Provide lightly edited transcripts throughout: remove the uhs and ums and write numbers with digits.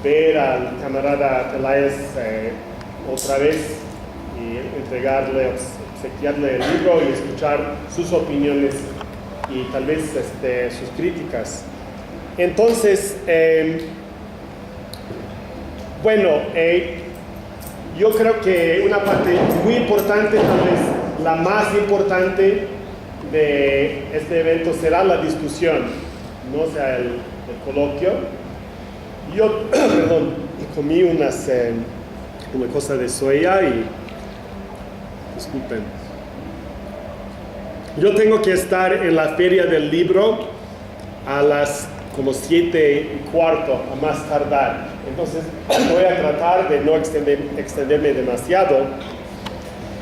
ver al camarada Peláez otra vez y entregarle, obsequiarle el libro y escuchar sus opiniones y tal vez sus críticas. Entonces, yo creo que una parte muy importante, tal vez la más importante de este evento será la discusión, no o sea el coloquio. Yo, perdón, comí una cosa de soya y disculpen. Yo tengo que estar en la feria del libro a las como 7:15 a más tardar. Entonces voy a tratar de no extenderme demasiado.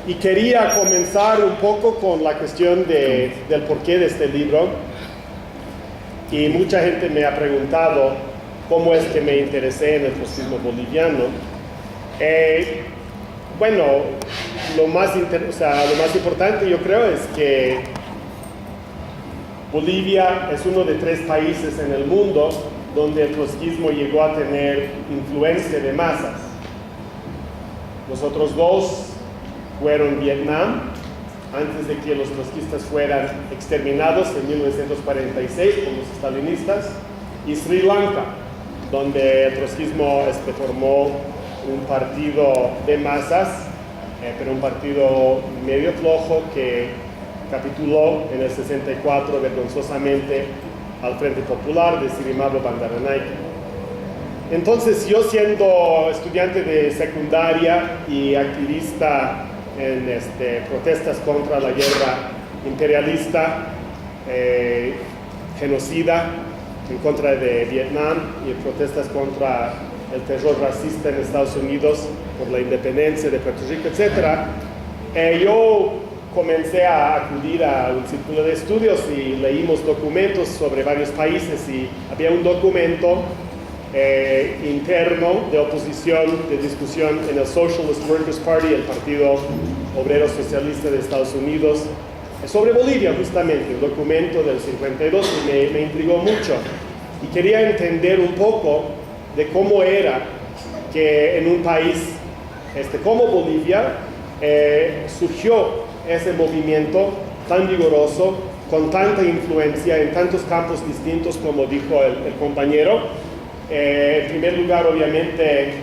Y quería comenzar un poco con la cuestión del porqué de este libro. Y mucha gente me ha preguntado cómo es que me interesé en el trotskismo boliviano. Lo más importante yo creo es que Bolivia es uno de 3 países en el mundo donde el trotskismo llegó a tener influencia de masas. Los otros 2 fueron Vietnam, antes de que los trotskistas fueran exterminados en 1946 por los stalinistas, y Sri Lanka, donde el trotskismo formó un partido de masas, pero un partido medio flojo que capituló en el 64 vergonzosamente al Frente Popular de Sirimavo Bandaranaike. Entonces, yo siendo estudiante de secundaria y activista en protestas contra la guerra imperialista, genocida, en contra de Vietnam y protestas contra el terror racista en Estados Unidos por la independencia de Puerto Rico, etc., yo comencé a acudir a un círculo de estudios y leímos documentos sobre varios países, y había un documento interno de oposición, de discusión en el Socialist Workers Party, el Partido Obrero Socialista de Estados Unidos, sobre Bolivia justamente, un documento del 52, y me intrigó mucho. Y quería entender un poco de cómo era que en un país como Bolivia surgió ese movimiento tan vigoroso, con tanta influencia en tantos campos distintos, como dijo el compañero. En primer lugar, obviamente,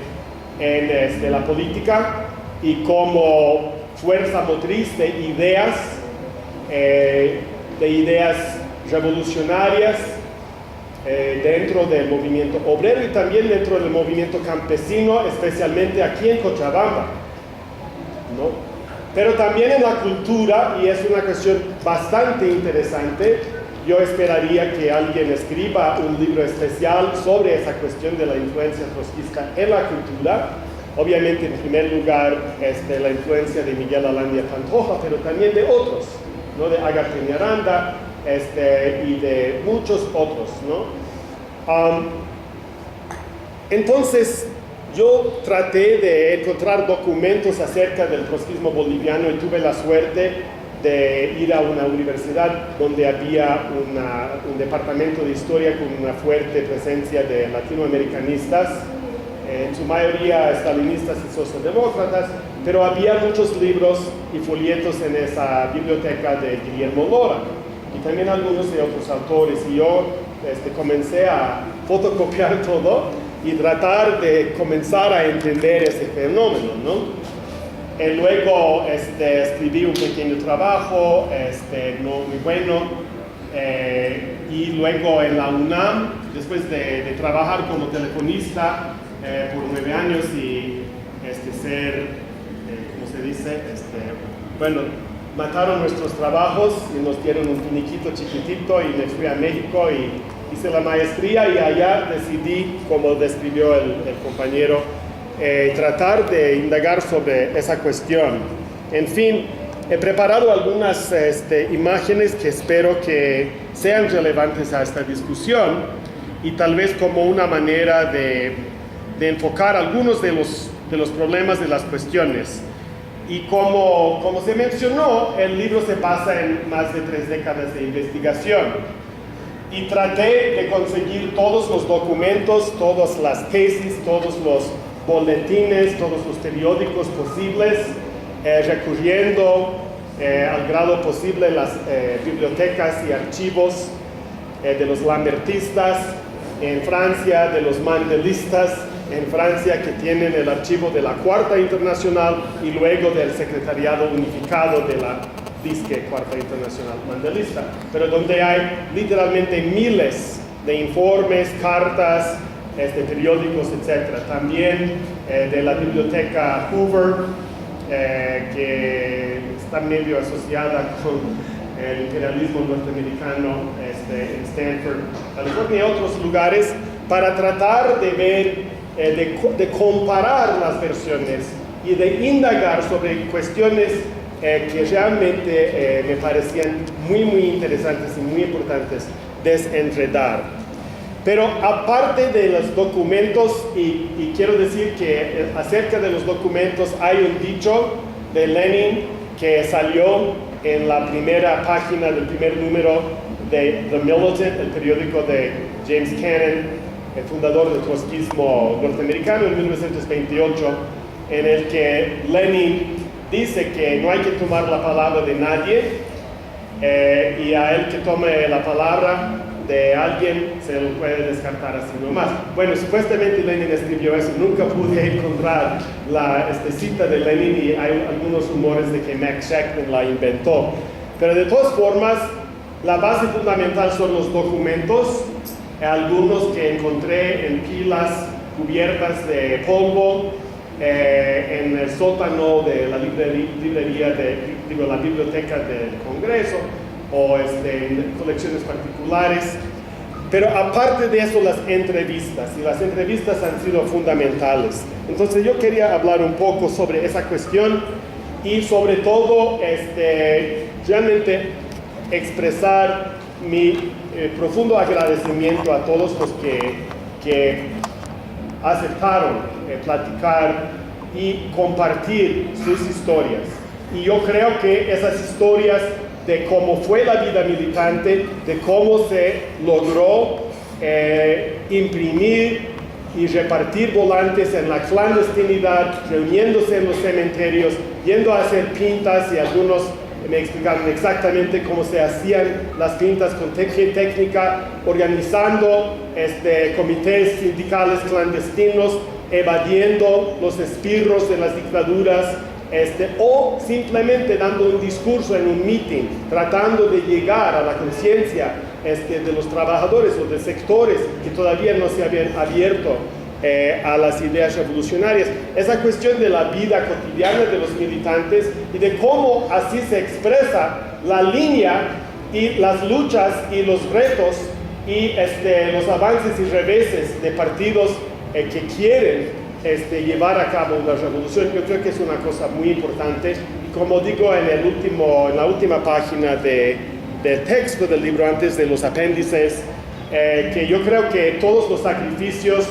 en la política y como fuerza motriz de ideas revolucionarias dentro del movimiento obrero y también dentro del movimiento campesino, especialmente aquí en Cochabamba, ¿no? Pero también en la cultura, y es una cuestión bastante interesante. Yo esperaría que alguien escriba un libro especial sobre esa cuestión de la influencia trotskista en la cultura. Obviamente, en primer lugar, la influencia de Miguel Alandia Pantoja, pero también de otros, ¿no? De Agar Peñaranda, y de muchos otros, ¿no? Entonces, yo traté de encontrar documentos acerca del trotskismo boliviano y tuve la suerte de ir a una universidad donde había un departamento de historia con una fuerte presencia de latinoamericanistas, en su mayoría estalinistas y socialdemócratas, pero había muchos libros y folletos en esa biblioteca de Guillermo Lora, y también algunos de otros autores, y yo comencé a fotocopiar todo y tratar de comenzar a entender ese fenómeno, ¿no? Luego escribí un pequeño trabajo, no muy bueno, y luego en la UNAM, después de trabajar como telefonista por 9 años y ser, ¿cómo se dice? Mataron nuestros trabajos y nos dieron un finiquito chiquitito, y me fui a México y hice la maestría, y allá decidí, como describió el compañero, tratar de indagar sobre esa cuestión. En fin, he preparado algunas imágenes que espero que sean relevantes a esta discusión, y tal vez como una manera de enfocar algunos de los problemas de las cuestiones. Y como se mencionó, el libro se basa en más de 3 décadas de investigación. y traté de conseguir todos los documentos, todas las tesis, todos los boletines, todos los periódicos posibles, recurriendo al grado posible las bibliotecas y archivos de los lambertistas en Francia, de los mandelistas en Francia, que tienen el archivo de la Cuarta Internacional, y luego del Secretariado Unificado de la disque Cuarta Internacional Mandelista, pero donde hay literalmente miles de informes, cartas, periódicos, etc. También de la biblioteca Hoover, que está medio asociada con el imperialismo norteamericano en Stanford, California y otros lugares, para tratar de ver, de comparar las versiones y de indagar sobre cuestiones que realmente me parecían muy interesantes y muy importantes desenredar. Pero aparte de los documentos, y quiero decir que acerca de los documentos hay un dicho de Lenin que salió en la primera página del primer número de The Militant, el periódico de James Cannon, el fundador del trotskismo norteamericano en 1928, en el que Lenin dice que no hay que tomar la palabra de nadie, y a él que tome la palabra de alguien se lo puede descartar así nomás. Bueno, supuestamente Lenin escribió eso, nunca pude encontrar la cita de Lenin, y hay algunos rumores de que Max Shachtman la inventó. Pero de todas formas, la base fundamental son los documentos, algunos que encontré en pilas cubiertas de polvo, en el sótano de la la biblioteca del Congreso, o en colecciones particulares. Pero aparte de eso, las entrevistas, y las entrevistas han sido fundamentales. Entonces yo quería hablar un poco sobre esa cuestión, y sobre todo realmente expresar mi profundo agradecimiento a todos los que aceptaron platicar y compartir sus historias. Y yo creo que esas historias de cómo fue la vida militante, de cómo se logró imprimir y repartir volantes en la clandestinidad, reuniéndose en los cementerios, yendo a hacer pintas, y algunos me explicaron exactamente cómo se hacían las pintas con técnica, organizando comités sindicales clandestinos, evadiendo los espirros de las dictaduras, o simplemente dando un discurso en un meeting, tratando de llegar a la conciencia de los trabajadores o de sectores que todavía no se habían abierto a las ideas revolucionarias. Esa cuestión de la vida cotidiana de los militantes, y de cómo así se expresa la línea y las luchas y los retos y los avances y reveses de partidos que quieren llevar a cabo una revolución. Yo creo que es una cosa muy importante, y como digo en la última página del texto del libro, antes de los apéndices, que yo creo que todos los sacrificios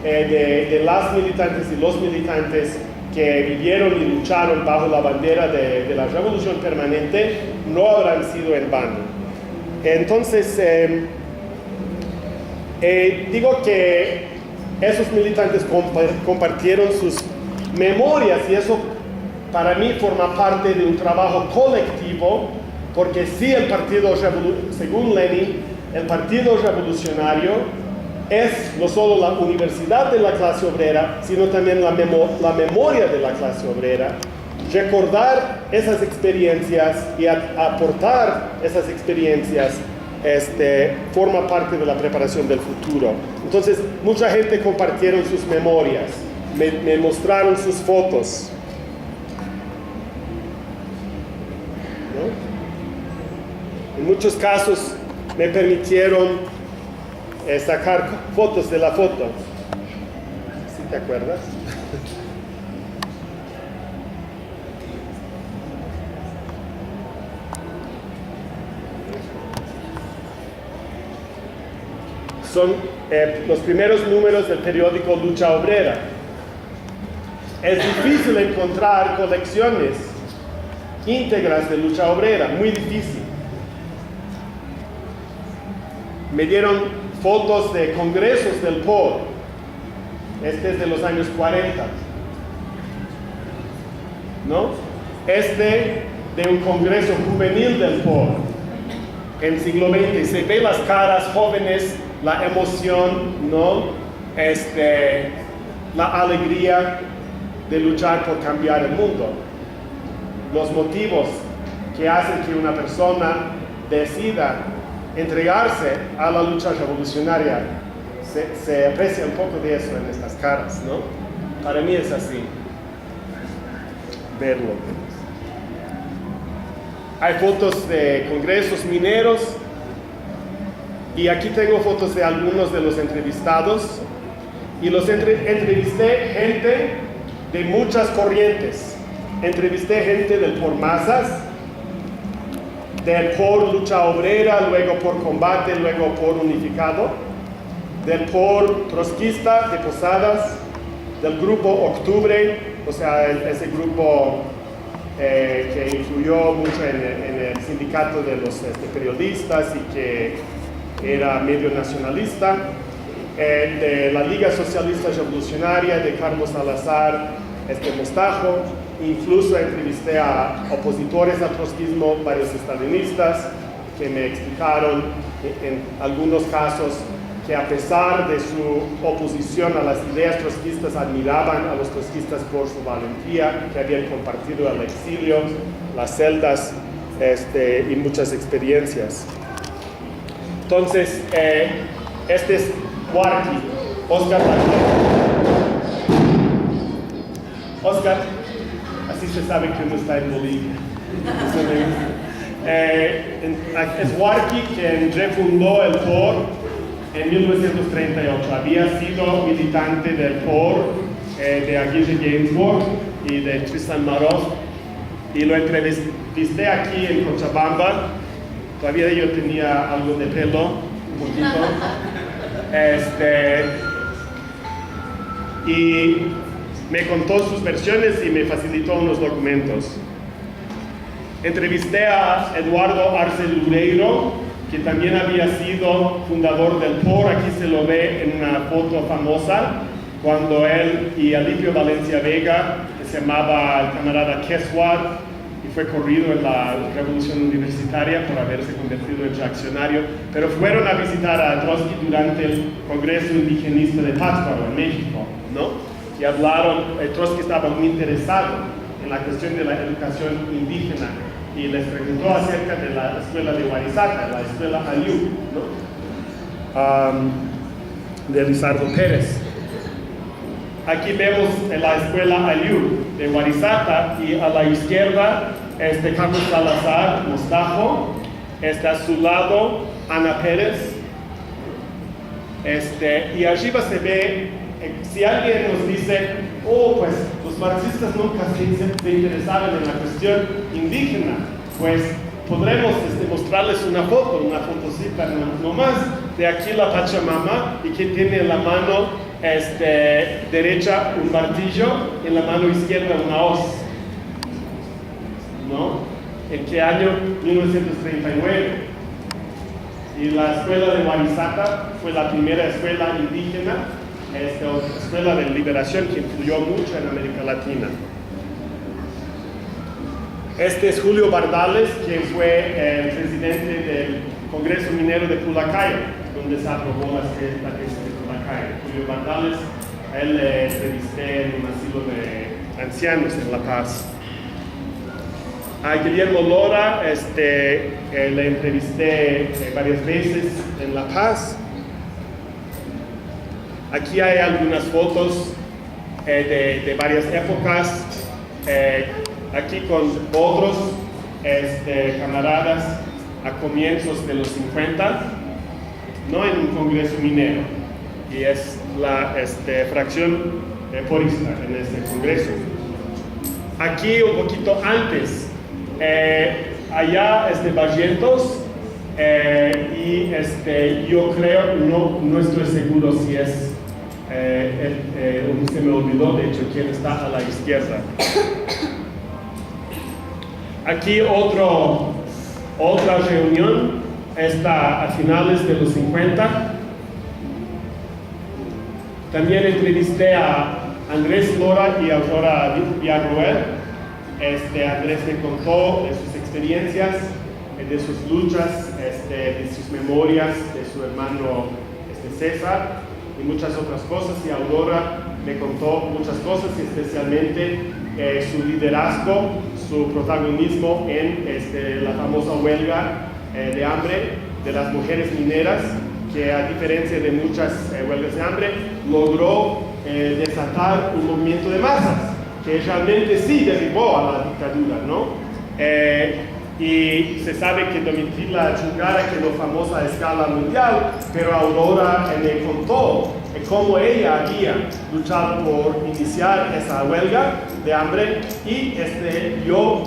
de las militantes y los militantes que vivieron y lucharon bajo la bandera de la revolución permanente no habrán sido en vano. Entonces, digo que esos militantes compartieron sus memorias, y eso para mí forma parte de un trabajo colectivo, porque sí, el partido, según Lenin, el partido revolucionario es no solo la universidad de la clase obrera, sino también la memoria de la clase obrera. Recordar esas experiencias y aportar esas experiencias forma parte de la preparación del futuro. Entonces, mucha gente compartieron sus memorias, me mostraron sus fotos, ¿no? En muchos casos me permitieron sacar fotos de la foto. ¿Sí te acuerdas? Son los primeros números del periódico Lucha Obrera. Es difícil encontrar colecciones íntegras de Lucha Obrera, muy difícil. Me dieron fotos de congresos del POR. Este es de los años 40, ¿no? Este de un congreso juvenil del POR en siglo XX. Se ve las caras jóvenes, la emoción, ¿no? La alegría de luchar por cambiar el mundo. Los motivos que hacen que una persona decida entregarse a la lucha revolucionaria, se aprecia un poco de eso en estas caras, ¿no? Para mí es así, verlo. Hay fotos de congresos mineros, y aquí tengo fotos de algunos de los entrevistados, y los entrevisté gente de muchas corrientes. Entrevisté gente del POR Masas, del POR Lucha Obrera, luego POR Combate, luego POR Unificado, del POR Trotskista de Posadas, del grupo Octubre, o sea, ese grupo que influyó mucho en el sindicato de los periodistas y que era medio nacionalista, de la Liga Socialista Revolucionaria de Carlos Salazar Mostajo. Incluso entrevisté a opositores al trotskismo, varios estalinistas, que me explicaron en algunos casos que a pesar de su oposición a las ideas trotskistas, admiraban a los trotskistas por su valentía, que habían compartido el exilio, las celdas y muchas experiencias. Entonces, este es Huarqui, Oscar. Oscar, así se sabe que uno está en Bolivia. Es Huarqui quien refundó el POR en 1938. Había sido militante del POR, de Aguirre Ginsburg y de Tristan Marov, y lo entrevisté aquí en Cochabamba. Todavía yo tenía algo de pelo, un poquito. Y me contó sus versiones y me facilitó unos documentos. Entrevisté a Eduardo Arce Loureiro, que también había sido fundador del POR. Aquí se lo ve en una foto famosa, cuando él y Alipio Valencia Vega, que se llamaba el camarada Keswar, y fue corrido en la revolución universitaria por haberse convertido en reaccionario, pero fueron a visitar a Trotsky durante el Congreso Indigenista de Pátzcuaro, en México, ¿no? Y hablaron, Trotsky estaba muy interesado en la cuestión de la educación indígena, y les preguntó acerca de la escuela de Huarizaca, la escuela Aliú, ¿no? De Lizardo Pérez. Aquí vemos la escuela Aliú de Huarizaca, y a la izquierda Carlos Salazar Mostajo, a su lado Ana Pérez, y arriba se ve, si alguien nos dice, oh, pues los marxistas nunca se interesaban en la cuestión indígena, pues podremos mostrarles una fotocita nomás, de aquí la Pachamama, y que tiene en la mano derecha un martillo, en la mano izquierda una hoz, ¿no? ¿En qué año? 1939. Y la escuela de Huarizaca fue la primera escuela indígena, escuela de liberación que influyó mucho en América Latina. Este es Julio Bardales, quien fue el presidente del Congreso Minero de Pulacayo, donde se aprobó la tesis de Pulacayo. Julio Bardales, a él le entrevisté en un asilo de ancianos en La Paz. A Guillermo Lora, le entrevisté varias veces en La Paz. Aquí hay algunas fotos de varias épocas, aquí con otros camaradas a comienzos de los 50, no en un congreso minero, y es la fracción porista en este congreso. Aquí un poquito antes, allá Barrientos, y yo creo, no estoy seguro si es, se me olvidó de hecho quién está a la izquierda. Aquí otra reunión a finales de los 50. También entrevisté a Andrés Lora y Aurora Villarroel. Andrés me contó de sus experiencias, de sus luchas, de sus memorias, de su hermano César y muchas otras cosas. Y Aurora me contó muchas cosas, especialmente su liderazgo, su protagonismo en la famosa huelga de hambre de las mujeres mineras, que a diferencia de muchas huelgas de hambre, logró desatar un movimiento de masas, que realmente sí derribó a la dictadura, ¿no? Y se sabe que Domitila Chungara quedó famosa a escala mundial, pero Aurora me contó cómo ella había luchado por iniciar esa huelga de hambre, y yo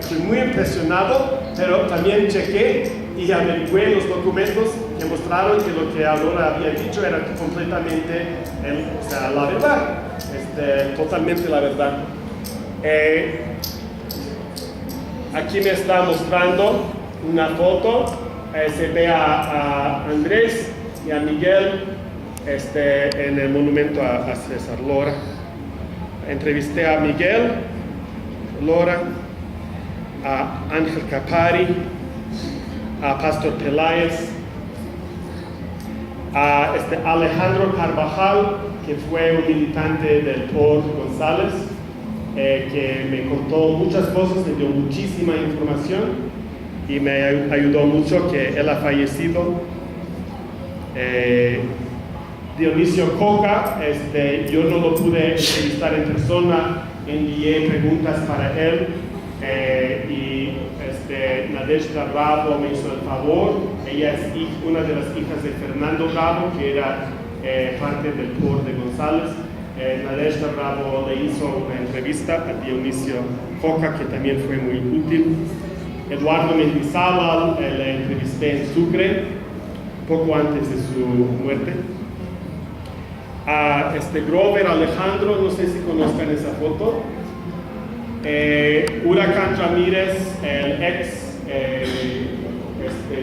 fui muy impresionado, pero también chequé y averigüé los documentos que mostraron que lo que Aurora había dicho era completamente la verdad, totalmente la verdad. Aquí me está mostrando una foto, se ve a Andrés y a Miguel en el monumento a César Lora. Entrevisté a Miguel Lora, a Ángel Capari, a Pastor Peláez, a Alejandro Carvajal, que fue un militante del POR González, que me contó muchas cosas, me dio muchísima información y me ayudó mucho, que él ha fallecido. Dionisio Coca, yo no lo pude entrevistar en persona, envié preguntas para él, y Nadezhda Bravo me hizo el favor. Ella es una de las hijas de Fernando Bravo, que era parte del POR de González. Nadezhda Bravo le hizo una entrevista a Dionisio Coca, que también fue muy útil. Eduardo Mendizábal le entrevisté en Sucre, poco antes de su muerte. A Grover Alejandro, no sé si conozcan esa foto. Huracán Ramírez, el ex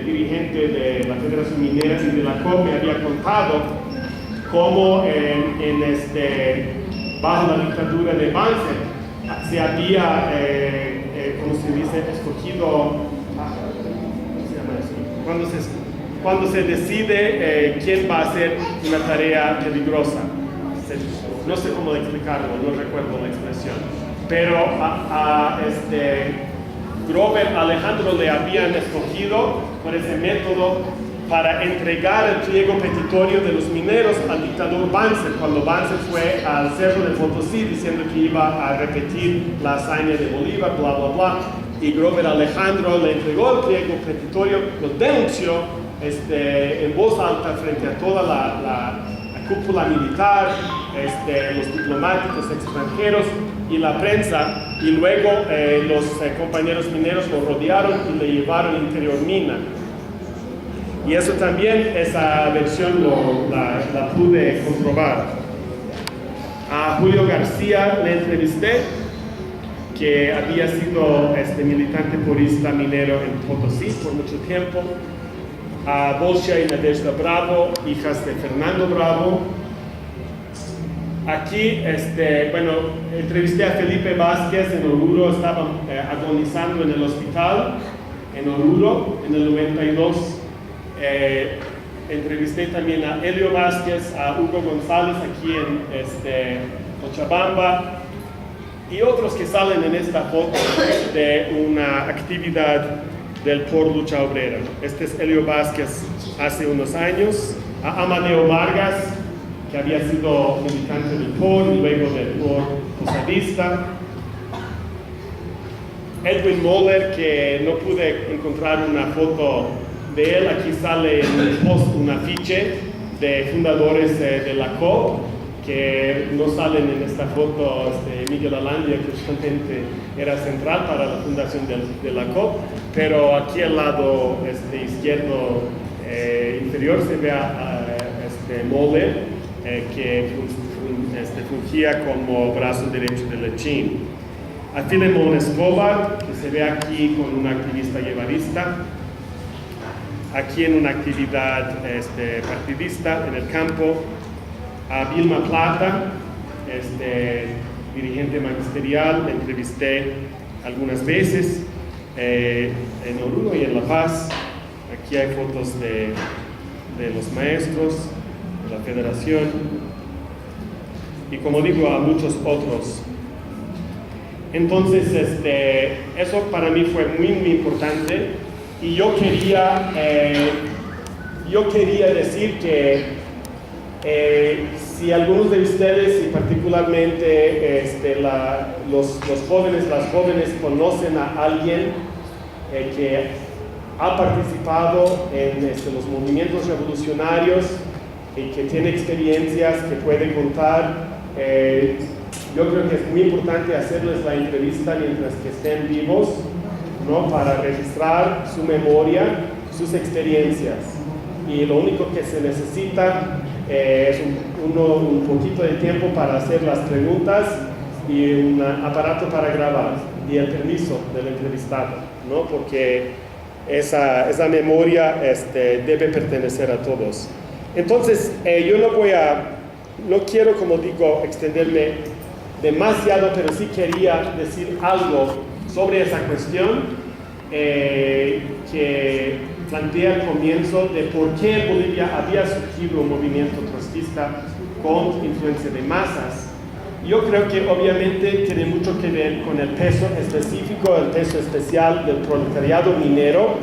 dirigente de la Federación Minera y de la COP, me había contado cómo bajo la dictadura de Banzer se había, ¿cómo se dice?, escogido, ¿cómo se llama eso? Cuando se decide quién va a hacer una tarea peligrosa. No sé cómo explicarlo, no recuerdo la expresión. Pero a Grover Alejandro le habían escogido por ese método para entregar el pliego petitorio de los mineros al dictador Banzer, cuando Banzer fue al Cerro de Potosí diciendo que iba a repetir la hazaña de Bolívar, bla, bla, bla. Y Grover Alejandro le entregó el pliego petitorio, lo denunció en voz alta frente a toda la cúpula militar, los diplomáticos extranjeros y la prensa, y luego los compañeros mineros lo rodearon y le llevaron al interior mina. Y eso también, esa versión la pude comprobar. A Julio García le entrevisté, que había sido militante porista minero en Potosí por mucho tiempo. A Bolsha y Nadezhda Bravo, hijas de Fernando Bravo. Aquí, entrevisté a Felipe Vázquez en Oruro, estaba agonizando en el hospital en Oruro en el 92. Entrevisté también a Helio Vázquez, a Hugo González aquí en Cochabamba, y otros que salen en esta foto de una actividad del POR Lucha Obrera. Este es Helio Vázquez hace unos años. A Amadeo Vargas, que había sido militante del POR y luego del POR posadista. Edwin Moller, que no pude encontrar una foto de él. Aquí sale en el post un afiche de fundadores de la COP, que no salen en esta foto. Miguel Alandia, que justamente era central para la fundación de la COP, pero aquí al lado izquierdo inferior se ve a Moller, que fungía como brazo derecho de Lechín. A Filemón Escobar, que se ve aquí con una activista guevarista. aquí en una actividad partidista en el campo. A Vilma Plata, dirigente magisterial, la entrevisté algunas veces en Oruro y en La Paz. Aquí hay fotos de los maestros, de la federación, y como digo, a muchos otros. Entonces, eso para mí fue muy, muy importante, y yo quería decir que si algunos de ustedes, y particularmente los jóvenes, las jóvenes, conocen a alguien que ha participado en los movimientos revolucionarios y que tiene experiencias que puede contar, yo creo que es muy importante hacerles la entrevista mientras que estén vivos, ¿no? Para registrar su memoria, sus experiencias. Y lo único que se necesita es un poquito de tiempo para hacer las preguntas y un aparato para grabar y el permiso del entrevistado, ¿no? Porque esa memoria debe pertenecer a todos. Entonces, yo no quiero, como digo, extenderme demasiado, pero sí quería decir algo sobre esa cuestión que plantea el comienzo de por qué en Bolivia había surgido un movimiento trotskista con influencia de masas. Yo creo que obviamente tiene mucho que ver con el peso específico, el peso especial del proletariado minero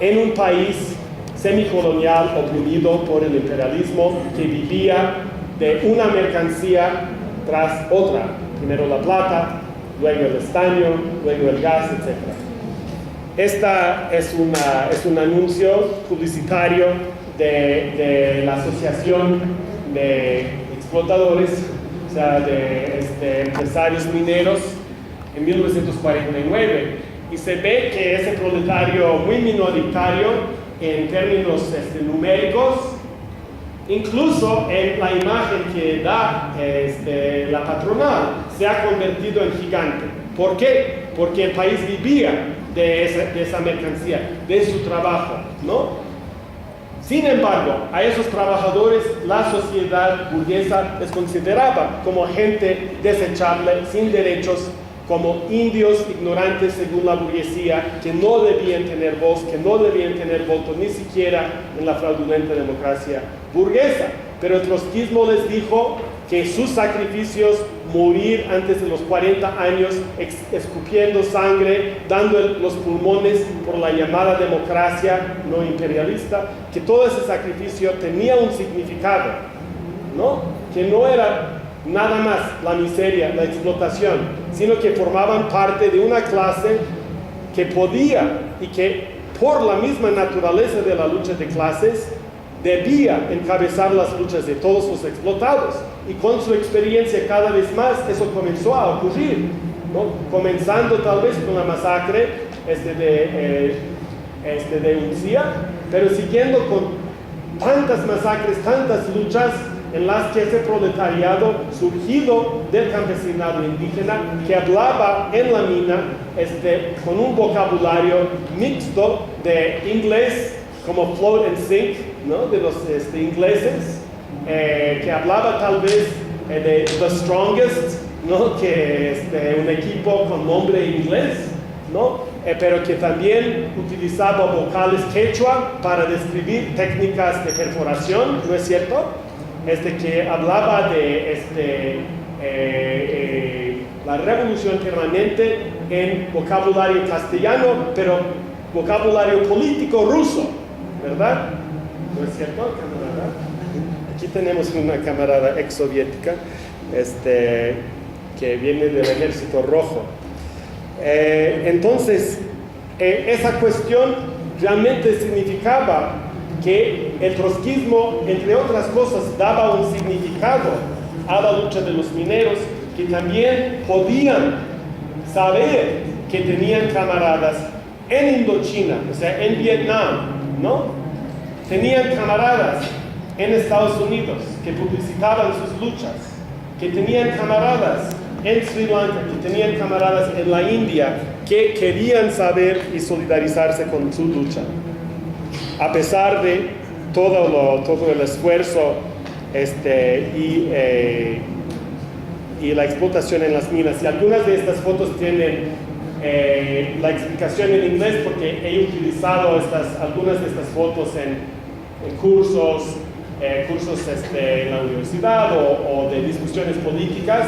en un país semicolonial oprimido por el imperialismo, que vivía de una mercancía tras otra. Primero la plata, luego el estaño, luego el gas, etc. Esta es un anuncio publicitario de la Asociación de Explotadores, o sea, de empresarios mineros, en 1949. Y se ve que ese proletario muy minoritario en términos numéricos, incluso en la imagen que da la patronal, se ha convertido en gigante. ¿Por qué? Porque el país vivía de esa mercancía, de su trabajo, ¿no? Sin embargo, a esos trabajadores la sociedad burguesa les consideraba como gente desechable, sin derechos, como indios ignorantes según la burguesía, que no debían tener voz, que no debían tener voto, ni siquiera en la fraudulenta democracia burguesa. Pero el trotskismo les dijo que sus sacrificios, morir antes de los 40 años, escupiendo sangre, dando los pulmones por la llamada democracia no imperialista, que todo ese sacrificio tenía un significado, ¿no? Que no era nada más la miseria, la explotación, sino que formaban parte de una clase que podía y que por la misma naturaleza de la lucha de clases debía encabezar las luchas de todos los explotados. Y con su experiencia cada vez más eso comenzó a ocurrir, ¿no? Comenzando tal vez con la masacre de Uncía, pero siguiendo con tantas masacres, tantas luchas en las que ese proletariado surgido del campesinado indígena, que hablaba en la mina con un vocabulario mixto de inglés, como float and sink, ¿no? De los ingleses, que hablaba tal vez de The Strongest, ¿no? Que un equipo con nombre inglés, ¿no? Pero que también utilizaba vocales quechua para describir técnicas de perforación, ¿no es cierto? Que hablaba de la revolución permanente en vocabulario castellano, pero vocabulario político ruso, ¿verdad? ¿No es cierto, camarada? Aquí tenemos una camarada ex-soviética que viene del Ejército Rojo. Entonces, esa cuestión realmente significaba que el trotskismo, entre otras cosas, daba un significado a la lucha de los mineros, que también podían saber que tenían camaradas en Indochina, o sea, en Vietnam, ¿no? Tenían camaradas en Estados Unidos que publicitaban sus luchas, que tenían camaradas en Sri Lanka, que tenían camaradas en la India, que querían saber y solidarizarse con su lucha. a pesar de todo el esfuerzo y la explotación en las minas. Y algunas de estas fotos tienen la explicación en inglés porque he utilizado algunas de estas fotos en cursos en la universidad o de discusiones políticas,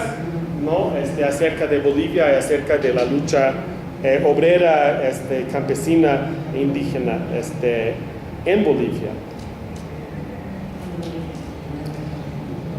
¿no? Acerca de Bolivia y acerca de la lucha obrera, campesina e indígena en Bolivia.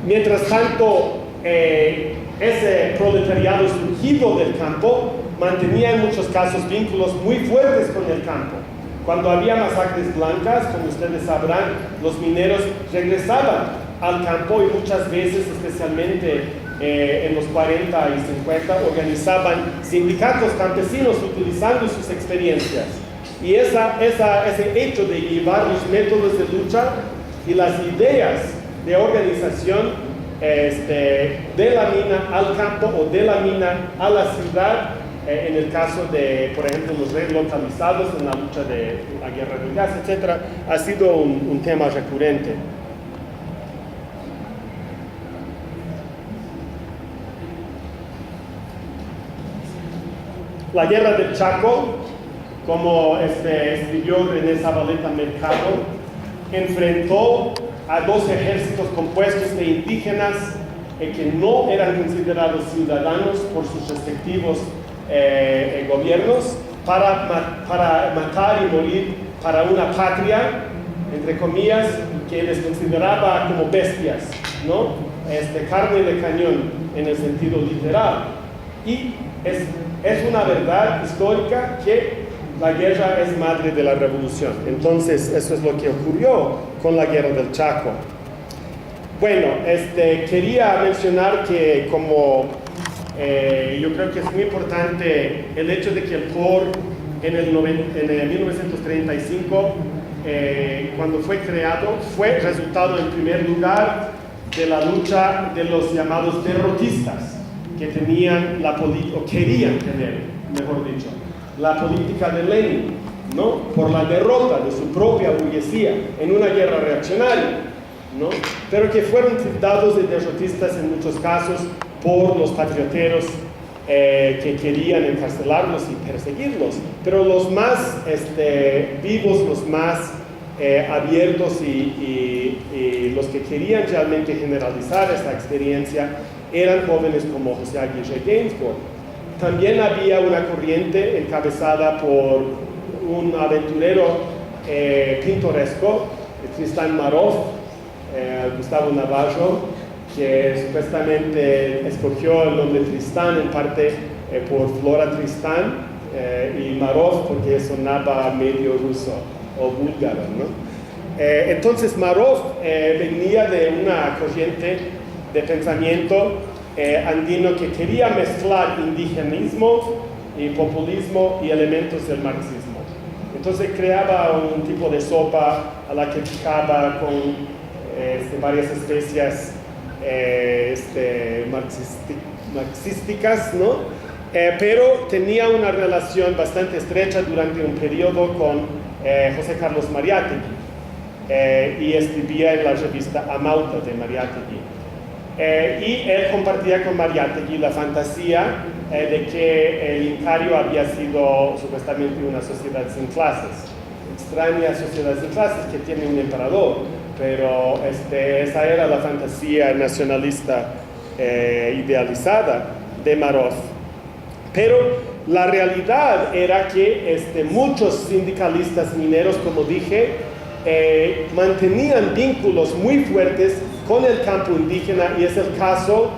Mientras tanto, ese proletariado surgido del campo mantenía en muchos casos vínculos muy fuertes con el campo. Cuando había masacres blancas, como ustedes sabrán, los mineros regresaban al campo y muchas veces, especialmente en los 40 y 50, organizaban sindicatos campesinos utilizando sus experiencias. Y ese hecho de llevar los métodos de lucha y las ideas de organización de la mina al campo o de la mina a la ciudad, en el caso de, por ejemplo, los relocalizados en la lucha de la guerra del gas, etc., ha sido un tema recurrente. La guerra del Chaco, como escribió René Zabaleta Mercado, enfrentó a dos ejércitos compuestos de indígenas que no eran considerados ciudadanos por sus respectivos gobiernos para matar y morir para una patria, entre comillas, que les consideraba como bestias, ¿no? Carne de cañón en el sentido literal. Y es una verdad histórica que la guerra es madre de la revolución. Entonces, eso es lo que ocurrió con la guerra del Chaco. Bueno, quería mencionar que yo creo que es muy importante el hecho de que el POR en 1935, cuando fue creado, fue resultado en primer lugar de la lucha de los llamados derrotistas, que tenían o querían tener, mejor dicho, la política de Lenin, ¿no? Por la derrota de su propia burguesía en una guerra reaccionaria, ¿no? Pero que fueron tildados de derrotistas en muchos casos por los patrioteros que querían encarcelarlos y perseguirlos. Pero los más vivos, los más abiertos y los que querían realmente generalizar esta experiencia eran jóvenes como José Aguirre Gainsbourg. También había una corriente encabezada por un aventurero pintoresco, Tristán Maroff, Gustavo Navarro, que supuestamente escogió el nombre Tristán en parte por Flora Tristán y Maroff porque sonaba medio ruso o búlgaro, ¿no? Entonces Maroff venía de una corriente de pensamiento andino que quería mezclar indigenismo y populismo y elementos del marxismo. Entonces creaba un tipo de sopa a la que picaba con varias especias marxísticas, ¿no? Pero tenía una relación bastante estrecha durante un periodo con José Carlos Mariátegui y escribía en la revista Amauta de Mariátegui. Y él compartía con Mariátegui la fantasía de que el Incario había sido supuestamente una sociedad sin clases, extraña sociedad sin clases que tiene un emperador, pero esa era la fantasía nacionalista idealizada de Maroff. Pero la realidad era que muchos sindicalistas mineros, como dije, mantenían vínculos muy fuertes con el campo indígena, y es el caso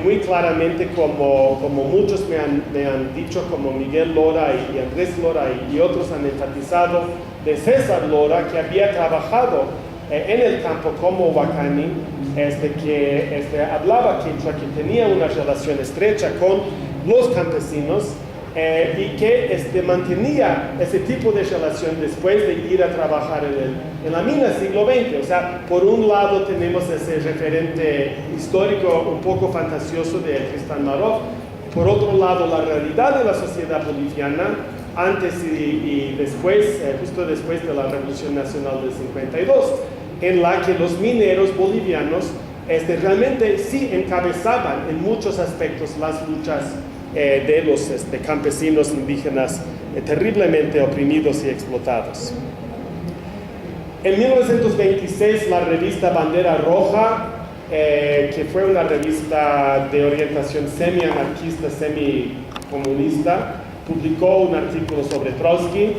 muy claramente como muchos me han dicho, como Miguel Lora y Andrés Lora y otros han enfatizado, de César Lora, que había trabajado en el campo como Huacani, que hablaba quechua, que tenía una relación estrecha con los campesinos, y que mantenía ese tipo de relación después de ir a trabajar en la mina siglo XX. O sea, por un lado tenemos ese referente histórico un poco fantasioso de Tristán Maroff, por otro lado la realidad de la sociedad boliviana antes y después, justo después de la Revolución Nacional del 52, en la que los mineros bolivianos realmente sí encabezaban en muchos aspectos las luchas de los campesinos indígenas terriblemente oprimidos y explotados. En 1926 la revista Bandera Roja, que fue una revista de orientación semi-anarquista, semi-comunista, publicó un artículo sobre Trotsky.